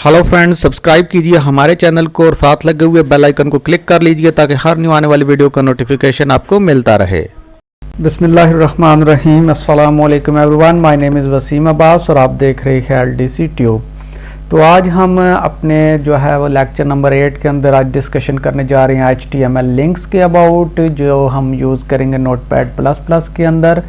Hello friends, subscribe कीजिए हमारे channel को और साथ लगे हुए बेल आइकन को क्लिक कर लीजिए ताकि हर न्यू आने वाली वीडियो का नोटिफिकेशन आपको मिलता रहे। बिस्मिल्लाहिर्रहमानिर्रहीम, अस्सलाम वालेकुम everyone, my name is Waseem Abbas और आप देख रहे हैं एलडीसी ट्यूब। तो आज हम अपने जो है वो लेक्चर नंबर 8 के अंदर आज डिस्कशन करने जा रहे हैं HTML लिंक्स के अबाउट, जो हम यूज़ करेंगे नोटपैड++ के अंदर।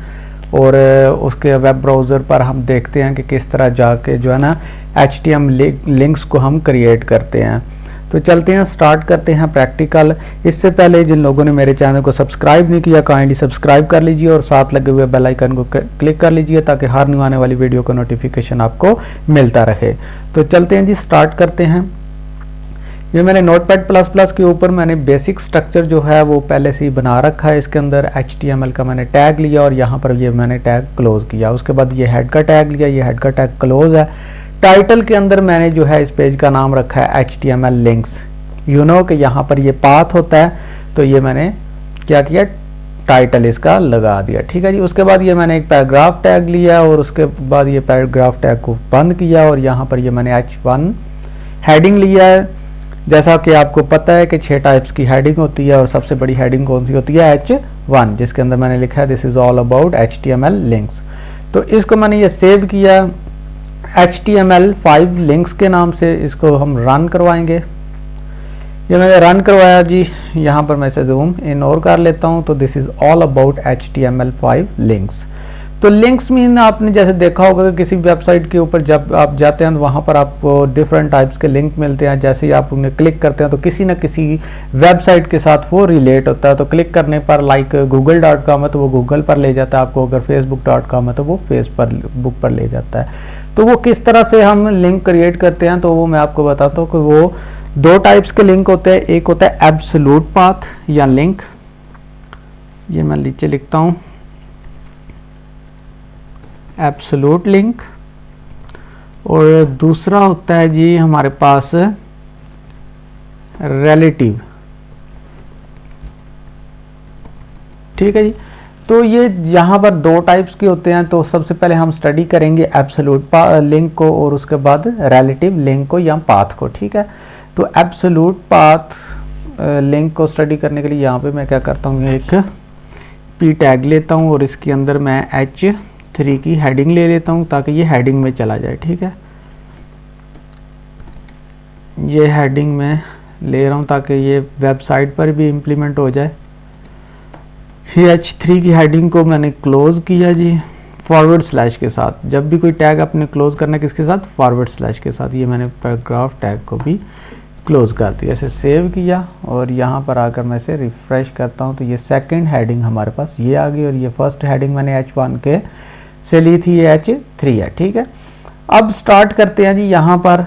और उसके वेब ब्राउज़र पर हम देखते हैं कि किस तरह जाके जो है ना HTML लिंक्स को हम क्रिएट करते हैं। तो चलते हैं, स्टार्ट करते हैं प्रैक्टिकल। इससे पहले जिन लोगों ने मेरे चैनल को सब्सक्राइब नहीं किया, काइंडली सब्सक्राइब कर लीजिए और साथ लगे हुए बेल आइकन को क्लिक कर लीजिए ताकि हर न्यू आने वाली वीडियो का नोटिफिकेशन आपको मिलता रहे। तो चलते हैं जी, स्टार्ट करते हैं। ये मैंने नोटपैड++ के ऊपर मैंने बेसिक स्ट्रक्चर जो है वो पहले से ही बना रखा है। इसके अंदर HTML का मैंने टैग लिया और यहाँ पर ये मैंने टैग क्लोज किया। उसके बाद ये हेड का टैग लिया, ये हेड का टैग क्लोज है। टाइटल के अंदर मैंने जो है इस पेज का नाम रखा है HTML लिंक्स। यू नो कि यहाँ पर ये पाथ होता है, तो ये मैंने क्या किया, टाइटल इसका लगा दिया। ठीक है जी। उसके बाद ये मैंने एक पैराग्राफ टैग लिया और उसके बाद ये पैराग्राफ टैग को बंद किया और यहाँ पर ये मैंने H1 हेडिंग लिया है। जैसा कि आपको पता है कि 6 टाइप्स की हेडिंग होती है और सबसे बड़ी हेडिंग कौन सी होती है, H1, जिसके अंदर मैंने लिखा है this is all about HTML links. तो इसको मैंने ये सेव किया HTML5 लिंक्स के नाम से। इसको हम रन करवाएंगे। ये मैंने रन करवाया जी। यहाँ पर मैं इसे जूम इन और कर लेता हूँ। तो this is all about HTML5 links. तो लिंक्स मीन आपने जैसे देखा होगा कि किसी वेबसाइट के ऊपर जब आप जाते हैं तो वहाँ पर आपको डिफरेंट टाइप्स के लिंक मिलते हैं। जैसे ही आप उन्हें क्लिक करते हैं तो किसी न किसी वेबसाइट के साथ वो रिलेट होता है। तो क्लिक करने पर लाइक google.com है तो वो गूगल पर ले जाता है आपको, अगर facebook.com है तो वो फेसबुक पर ले जाता है। तो वो किस तरह से हम लिंक क्रिएट करते हैं तो वो मैं आपको बताता हूँ कि वो 2 टाइप्स के लिंक होते हैं। एक होता है एब्सोल्यूट पाथ या लिंक, ये मैं नीचे लिखता हूँ, एब्सोल्यूट लिंक। और दूसरा होता है जी हमारे पास रिलेटिव। ठीक है जी। तो ये यहाँ पर 2 टाइप्स के होते हैं। तो सबसे पहले हम स्टडी करेंगे एब्सोल्यूट लिंक को और उसके बाद रिलेटिव लिंक को या पाथ को। ठीक है। तो एब्सोल्यूट पाथ लिंक को स्टडी करने के लिए यहाँ पे मैं क्या करता हूँ, एक P टैग लेता हूँ और इसके अंदर मैं H3 की हेडिंग ले लेता हूँ ताकि ये हेडिंग में चला जाए। ठीक है, ये हेडिंग में ले रहा हूँ ताकि ये वेबसाइट पर भी इम्प्लीमेंट हो जाए। ये H3 की हेडिंग को मैंने क्लोज किया जी // के साथ। जब भी कोई टैग आपने क्लोज करना है किसके साथ, // के साथ। ये मैंने पैराग्राफ टैग को भी क्लोज कर दिया, इसे सेव किया और यहाँ पर आकर मैं इसे रिफ्रेश करता हूँ तो ये सेकंड हेडिंग हमारे पास ये आ गई और ये फर्स्ट हेडिंग मैंने H1 के से ली थी, ये H3 है। ठीक है, अब स्टार्ट करते हैं जी यहाँ पर।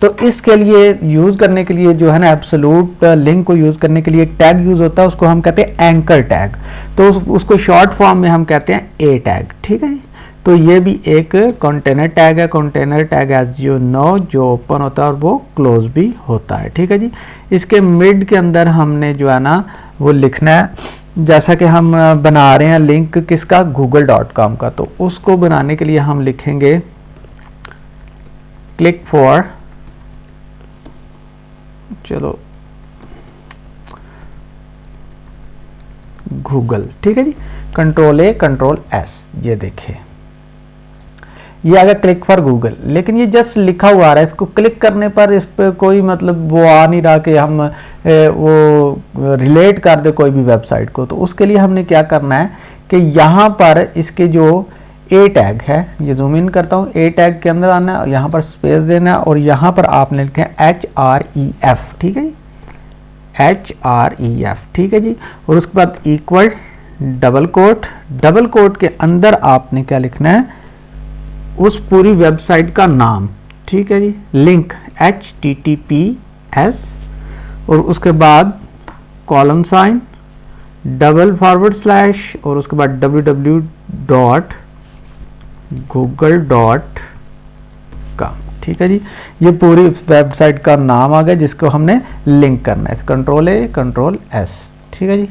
तो इसके लिए यूज़ करने के लिए जो है ना एब्सोल्यूट लिंक को यूज़ करने के लिए एक टैग यूज़ होता है, उसको हम कहते हैं एंकर टैग। तो उसको शॉर्ट फॉर्म में हम कहते हैं A टैग। ठीक है, तो ये भी एक कंटेनर टैग है। Container tag as you know जो ओपन होता है और वो क्लोज भी होता है। ठीक है जी। इसके मिड के अंदर हमने जो है ना वो लिखना है, जैसा कि हम बना रहे हैं लिंक किसका, google.com का। तो उसको बनाने के लिए हम लिखेंगे क्लिक फॉर, चलो गूगल। ठीक है जी, Ctrl+A Ctrl+S, ये देखिए ये आ गया क्लिक फॉर गूगल। लेकिन ये जस्ट लिखा हुआ आ रहा है, इसको क्लिक करने पर इस पे कोई मतलब वो आ नहीं रहा कि हम वो रिलेट कर दे कोई भी वेबसाइट को। तो उसके लिए हमने क्या करना है कि यहाँ पर इसके जो A टैग है, ये जूम इन करता हूँ, A टैग के अंदर आना है, यहाँ पर स्पेस देना है और यहाँ पर आपने लिखा है HREF। ठीक है जी, HREF। ठीक है जी। और उसके बाद इक्वल डबल कोट के अंदर आपने क्या लिखना है, उस पूरी वेबसाइट का नाम। ठीक है जी, लिंक HTTPS और उसके बाद कॉलम साइन // और उसके बाद www.google.com। ठीक है जी, ये पूरी वेबसाइट का नाम आ गया जिसको हमने लिंक करना है। Ctrl+A Ctrl+S। ठीक है जी,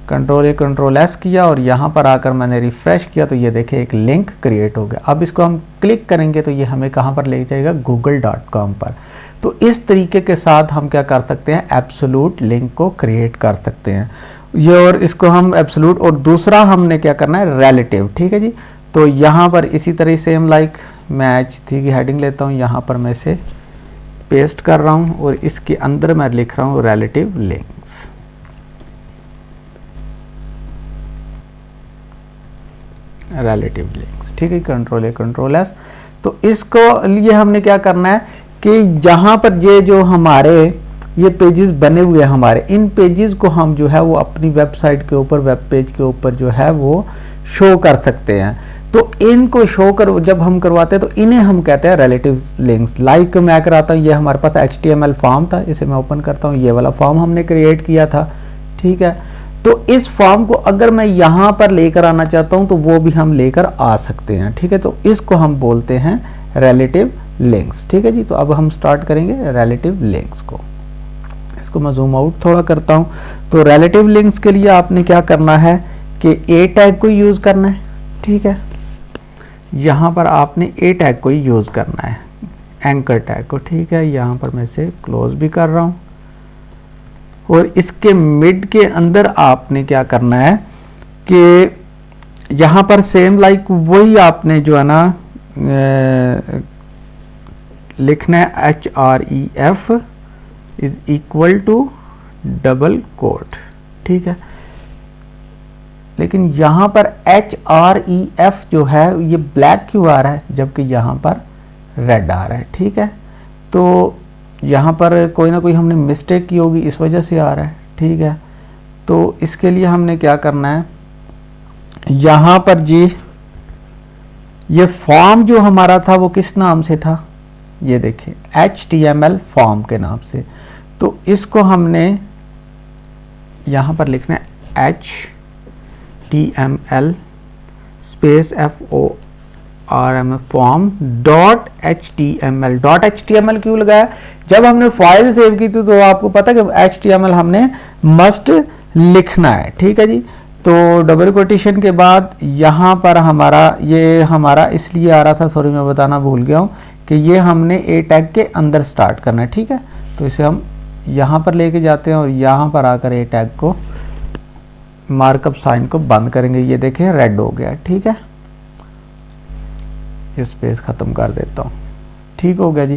कंट्रोल ए कंट्रोल एस किया और यहाँ पर आकर मैंने रिफ्रेश किया तो ये देखिए एक लिंक क्रिएट हो गया। अब इसको हम क्लिक करेंगे तो ये हमें कहाँ पर ले जाएगा, google.com पर। तो इस तरीके के साथ हम क्या कर सकते हैं, एब्सोल्यूट लिंक को क्रिएट कर सकते हैं ये। और इसको हम एब्सोल्यूट, और दूसरा हमने क्या करना है, रिलेटिव। ठीक है जी। तो यहाँ पर इसी तरह सेम लाइक मैं HT की हेडिंग लेता हूँ, यहाँ पर मैं इसे पेस्ट कर रहा हूँ और इसके अंदर मैं लिख रहा हूँ रिलेटिव लिंक्स। रिलेटिव लिंक्स, ठीक है, कंट्रोल ए कंट्रोल एस। तो इसको लिए हमने क्या करना है कि जहां पर ये जो हमारे ये पेजेस बने हुए हैं हमारे, इन पेजेस को हम जो है वो अपनी वेबसाइट के ऊपर, वेब पेज के ऊपर जो है वो शो कर सकते हैं। तो इनको शो कर जब हम करवाते हैं तो इन्हें हम कहते हैं रिलेटिव लिंक्स। लाइक मैं कराता हूँ, ये हमारे पास HTML फॉर्म था, इसे मैं ओपन करता हूँ, ये वाला फॉर्म हमने क्रिएट किया था। ठीक है, तो इस फॉर्म को अगर मैं यहाँ पर लेकर आना चाहता हूँ तो वो भी हम लेकर आ सकते हैं। ठीक है, तो इसको हम बोलते हैं रिलेटिव लिंक्स। ठीक है जी। तो अब हम स्टार्ट करेंगे रिलेटिव लिंक्स को। इसको मैं जूम आउट थोड़ा करता हूँ। तो रिलेटिव लिंक्स के लिए आपने क्या करना है कि ए टैग को यूज करना है। ठीक है, यहाँ पर आपने ए टैग को ही यूज करना है, एंकर टैग को। ठीक है, यहाँ पर मैं इसे क्लोज भी कर रहा हूँ और इसके मिड के अंदर आपने क्या करना है कि यहाँ पर सेम लाइक वही आपने जो है ना लिखना है HREF is equal to double quote. ठीक है, लेकिन यहाँ पर HREF जो है ये ब्लैक क्यों आ रहा है जबकि यहाँ पर रेड आ रहा है। ठीक है, तो यहाँ पर कोई ना कोई हमने मिस्टेक की होगी, इस वजह से आ रहा है। ठीक है, तो इसके लिए हमने क्या करना है, यहाँ पर जी ये फॉर्म जो हमारा था वो किस नाम से था, ये देखिए HTML फॉर्म के नाम से। तो इसको हमने यहाँ पर लिखना है HTML space FORM form dot HTML क्यों लगाया, जब हमने फाइल सेव की थी तो आपको पता है कि HTML हमने मस्ट लिखना है। ठीक है जी। तो डबल कोटेशन के बाद यहाँ पर हमारा इसलिए आ रहा था, सॉरी मैं बताना भूल गया हूँ कि ये हमने ए टैग के अंदर स्टार्ट करना है। ठीक है, तो इसे हम यहाँ पर लेके जाते हैं और यहाँ पर आकर ए टैग को मार्कअप साइन को बंद करेंगे। ये देखें रेड हो गया। ठीक है, ये स्पेस खत्म कर देता हूँ। ठीक हो गया जी।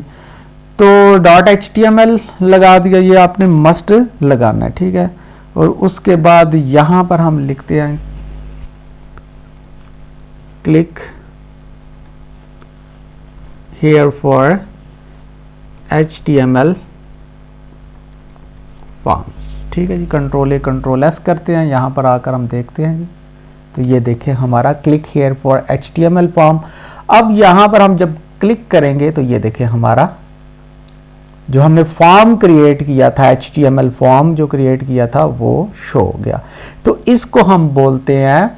तो डॉट HTML लगा दिया, ये आपने मस्ट लगाना है। ठीक है, और उसके बाद यहाँ पर हम लिखते हैं click here for HTML forms. ठीक है जी, कंट्रोल ए कंट्रोल एस करते हैं, यहाँ पर आकर हम देखते हैं। तो ये देखें हमारा click here for HTML form. अब यहाँ पर हम जब क्लिक करेंगे तो ये देखें हमारा जो हमने फॉर्म क्रिएट किया था, HTML फॉर्म जो क्रिएट किया था वो शो हो गया। तो इसको हम बोलते हैं,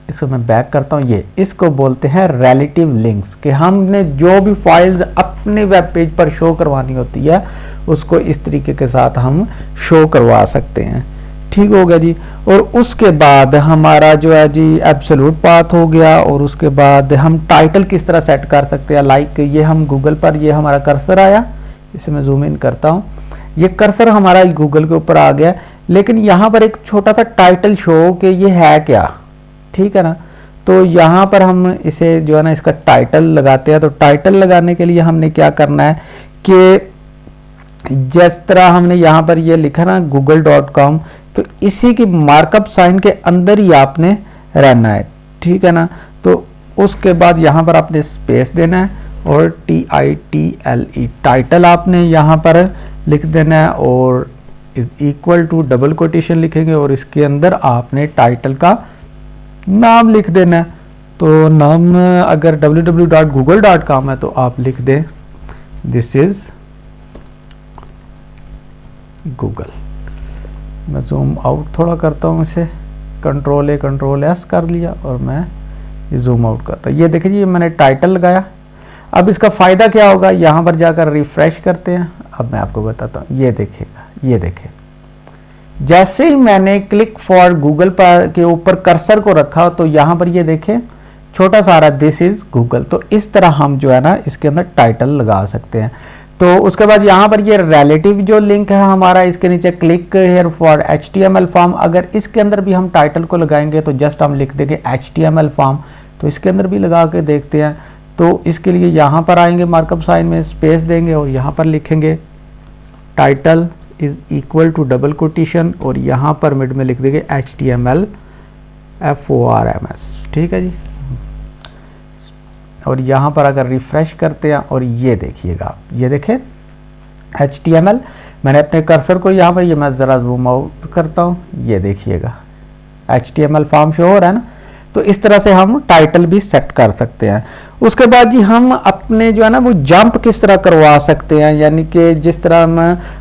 इसको मैं बैक करता हूँ, इसको बोलते हैं रिलेटिव लिंक्स। कि हमने जो भी फाइल्स अपने वेब पेज पर शो करवानी होती है उसको इस तरीके के साथ हम शो करवा सकते हैं। ठीक हो गया जी। और उसके बाद हमारा जो है जी एब्सोल्यूट पाथ हो गया। और उसके बाद हम टाइटल किस तरह सेट कर सकते हैं, लाइक ये हम गूगल पर, ये हमारा कर्सर आया, इसे मैं जूम इन करता हूँ, ये कर्सर हमारा गूगल के ऊपर आ गया, लेकिन यहाँ पर एक छोटा सा टाइटल शो कि ये है क्या। ठीक है ना, तो यहाँ पर हम इसे जो है ना इसका टाइटल लगाते हैं। तो टाइटल लगाने के लिए हमने क्या करना है कि जिस तरह हमने यहाँ पर ये लिखा ना google.com, तो इसी की मार्कअप साइन के अंदर ही आपने रहना है। ठीक है ना, तो उसके बाद यहाँ पर आपने स्पेस देना है और TITLE टाइटल आपने यहाँ पर लिख देना है और is equal to double quotation लिखेंगे और इसके अंदर आपने टाइटल का नाम लिख देना है। तो नाम अगर www.google.com है तो आप लिख दें दिस इज गूगल। मैं जूम आउट थोड़ा करता हूँ, इसे कंट्रोल ए कंट्रोल एस कर लिया और मैं ये जूम आउट करता हूँ। ये देखिए जी मैंने टाइटल लगाया। अब इसका फ़ायदा क्या होगा, यहाँ पर जाकर रिफ्रेश करते हैं। अब मैं आपको बताता हूँ, ये देखिएगा, ये देखें जैसे ही मैंने क्लिक फॉर गूगल पर के ऊपर कर्सर को रखा तो यहाँ पर ये देखें छोटा सा आ रहा दिस इज गूगल। तो इस तरह हम जो है ना इसके अंदर टाइटल लगा सकते हैं। तो उसके बाद यहाँ पर ये रिलेटिव जो लिंक है हमारा, इसके नीचे click here for HTML form. अगर इसके अंदर भी हम टाइटल को लगाएंगे तो जस्ट हम लिख देंगे HTML फॉर्म। तो इसके अंदर भी लगा के देखते हैं। तो इसके लिए यहाँ पर आएंगे, मार्कअप साइन में स्पेस देंगे और यहाँ पर लिखेंगे title is equal to double quotation और यहाँ पर मिड में लिख देंगे HTML FORMS। ठीक है जी। और यहाँ पर अगर रिफ्रेश करते हैं और ये देखिएगा, ये देखें HTML, मैंने अपने कर्सर को यहाँ पर, ये मैं ज़रा जूम आउट करता हूँ, ये देखिएगा HTML फॉर्म शो हो रहा है ना। तो इस तरह से हम टाइटल भी सेट कर सकते हैं। उसके बाद जी हम अपने जो है ना वो जंप किस तरह करवा सकते हैं, यानी कि जिस तरह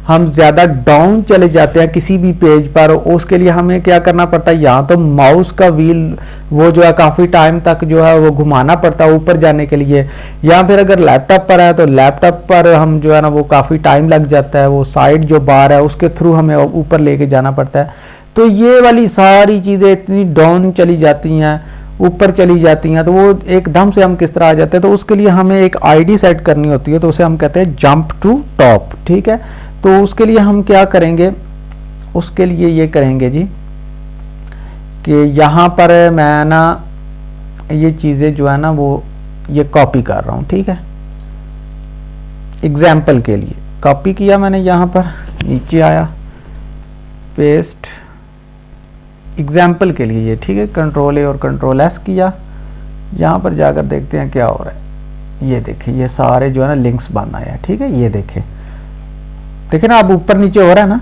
हम ज़्यादा डाउन चले जाते हैं किसी भी पेज पर, उसके लिए हमें क्या करना पड़ता है, यहाँ तो माउस का व्हील वो जो है काफ़ी टाइम तक जो है वो घुमाना पड़ता है ऊपर जाने के लिए, या फिर अगर लैपटॉप पर है तो लैपटॉप पर हम जो है ना वो काफ़ी टाइम लग जाता है, वो साइड जो बार है उसके थ्रू हमें ऊपर लेके जाना पड़ता है। तो ये वाली सारी चीज़ें इतनी डाउन चली जाती हैं, ऊपर चली जाती हैं, तो वो एकदम से हम किस तरह आ जाते हैं। तो उसके लिए हमें एक आईडी सेट करनी होती है, तो उसे हम कहते हैं जंप टू टॉप। ठीक है। तो उसके लिए हम क्या करेंगे, उसके लिए ये करेंगे जी कि यहाँ पर मैं ना ये चीज़ें जो है ना वो ये कॉपी कर रहा हूँ। ठीक है। एग्जाम्पल के लिए कॉपी किया मैंने, यहाँ पर नीचे आया, पेस्ट एग्जाम्पल के लिए ये। ठीक है। कंट्रोल A और कंट्रोल S किया, यहाँ पर जाकर देखते हैं क्या हो रहा है। ये देखिए ये सारे जो है ना लिंक्स बन आए हैं। ठीक है। ये देखिए ना, अब ऊपर नीचे हो रहा है ना,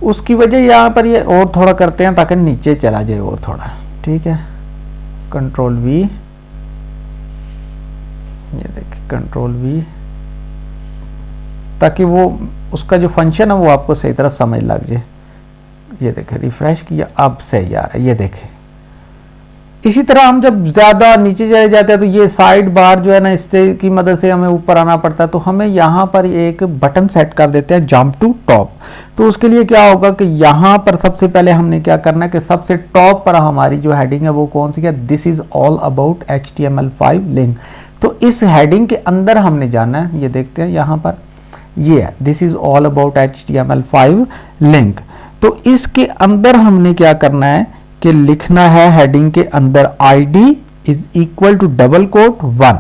उसकी वजह यहाँ पर ये और थोड़ा करते हैं ताकि नीचे चला जाए और थोड़ा। ठीक है। कंट्रोल V, ये देखिए कंट्रोल V, ताकि वो उसका जो फंक्शन है वो आपको सही तरह समझ लग जाए। ये देखें रिफ्रेश किया, अब सही आ रहा है। ये देखें इसी तरह हम जब ज़्यादा नीचे चले जाते हैं तो ये साइड बार जो है ना इससे की मदद से हमें ऊपर आना पड़ता है। तो हमें यहाँ पर एक बटन सेट कर देते हैं जंप टू टॉप। तो उसके लिए क्या होगा कि यहाँ पर सबसे पहले हमने क्या करना है कि सबसे टॉप पर हमारी जो हेडिंग है वो कौन सी है, this is all about HTML5 link. तो इस हेडिंग के अंदर हमने जाना है, ये देखते हैं यहाँ पर ये है this is all about HTML5 link. तो इसके अंदर हमने क्या करना है कि लिखना है हेडिंग के अंदर ID is equal to double quote 1।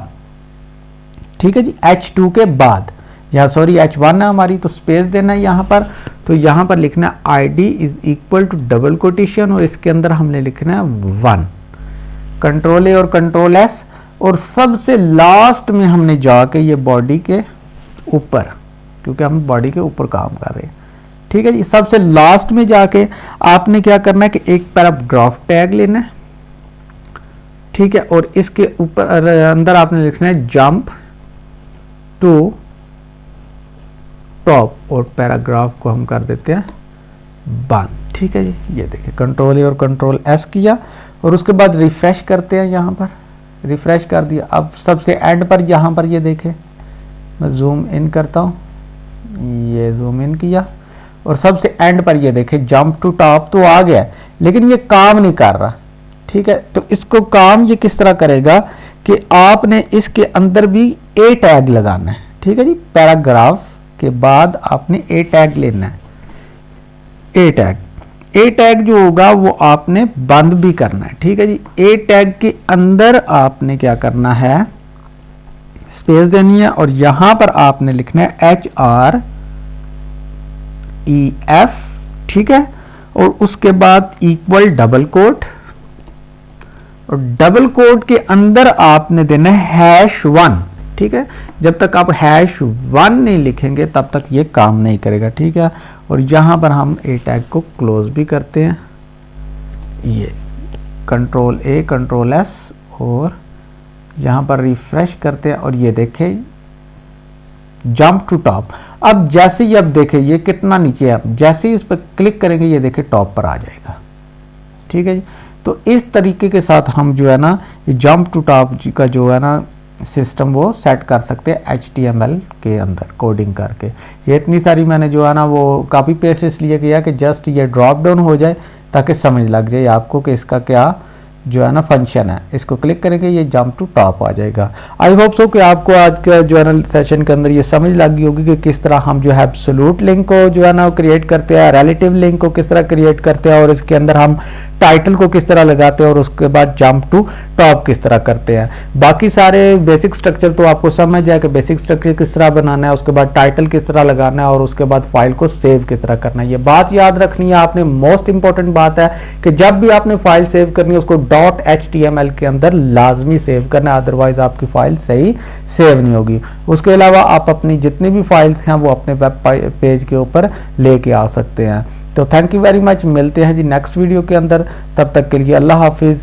ठीक है जी। H2 के बाद, या सॉरी H1 है हमारी, तो स्पेस देना है यहाँ पर। तो यहाँ पर लिखना है ID is equal to double quotation और इसके अंदर हमने लिखना है 1। कंट्रोल A और कंट्रोल S, और सबसे लास्ट में हमने जाके ये बॉडी के ऊपर, क्योंकि हम बॉडी के ऊपर काम कर रहे हैं। ठीक है जी। सबसे लास्ट में जाके आपने क्या करना है कि एक पैराग्राफ टैग लेना है। ठीक है। और इसके ऊपर अंदर आपने लिखना है जंप टू टॉप और पैराग्राफ को हम कर देते हैं बंद। ठीक है जी। ये देखिए कंट्रोल A और कंट्रोल S किया और उसके बाद रिफ्रेश करते हैं, यहाँ पर रिफ्रेश कर दिया। अब सबसे एंड पर यहाँ पर ये देखें, मैं जूम इन करता हूँ, ये जूम इन किया और सबसे एंड पर ये देखें जंप टू टॉप तो आ गया, लेकिन ये काम नहीं कर रहा। ठीक है। तो इसको काम ये किस तरह करेगा कि आपने इसके अंदर भी A टैग लगाना है। ठीक है जी। पैराग्राफ के बाद आपने A टैग लेना है। A टैग जो होगा वो आपने बंद भी करना है। ठीक है जी। A टैग के अंदर आपने क्या करना है, स्पेस देनी है और यहां पर आपने लिखना है HREF। ठीक है। और उसके बाद इक्वल डबल कोट, और डबल कोट के अंदर आपने देना है #1। ठीक है। जब तक आप #1 नहीं लिखेंगे तब तक ये काम नहीं करेगा। ठीक है। और यहां पर हम A टैग को क्लोज भी करते हैं, ये कंट्रोल A कंट्रोल S, और यहां पर रिफ्रेश करते हैं और ये देखें जंप टू टॉप। अब जैसे ही अब देखें ये कितना नीचे है, जैसे ही इस पर क्लिक करेंगे ये देखें टॉप पर आ जाएगा। ठीक है जी। तो इस तरीके के साथ हम जो है ना ये जंप टू टॉप का जो है ना सिस्टम वो सेट कर सकते हैं HTML के अंदर कोडिंग करके। ये इतनी सारी मैंने जो है ना वो कॉपी पेस्ट इसलिए किया कि जस्ट ये ड्रॉप डाउन हो जाए ताकि समझ लग जाए आपको कि इसका क्या जो है ना फंक्शन है। इसको क्लिक करेंगे ये जंप टू टॉप आ जाएगा। आई होप सो कि आपको आज का जो है ना सेशन के अंदर ये समझ लग गई होगी कि किस तरह हम जो है एब्सोल्यूट लिंक को जो है ना क्रिएट करते हैं, रिलेटिव लिंक को किस तरह क्रिएट करते हैं और इसके अंदर हम टाइटल को किस तरह लगाते हैं और उसके बाद जंप टू टॉप किस तरह करते हैं। बाकी सारे बेसिक स्ट्रक्चर तो आपको समझ जाए कि बेसिक स्ट्रक्चर किस तरह बनाना है, उसके बाद टाइटल किस तरह लगाना है और उसके बाद फाइल को सेव किस तरह करना है। ये बात याद रखनी है आपने, मोस्ट इंपॉर्टेंट बात है कि जब भी आपने फाइल सेव करनी है उसको .html के अंदर लाजमी सेव करना है, अदरवाइज आपकी फाइल सही सेव नहीं होगी। उसके अलावा आप अपनी जितनी भी फाइल्स हैं वो अपने वेब पेज के ऊपर लेके आ सकते हैं। तो थैंक यू वेरी मच, मिलते हैं जी नेक्स्ट वीडियो के अंदर, तब तक के लिए अल्लाह हाफिज़।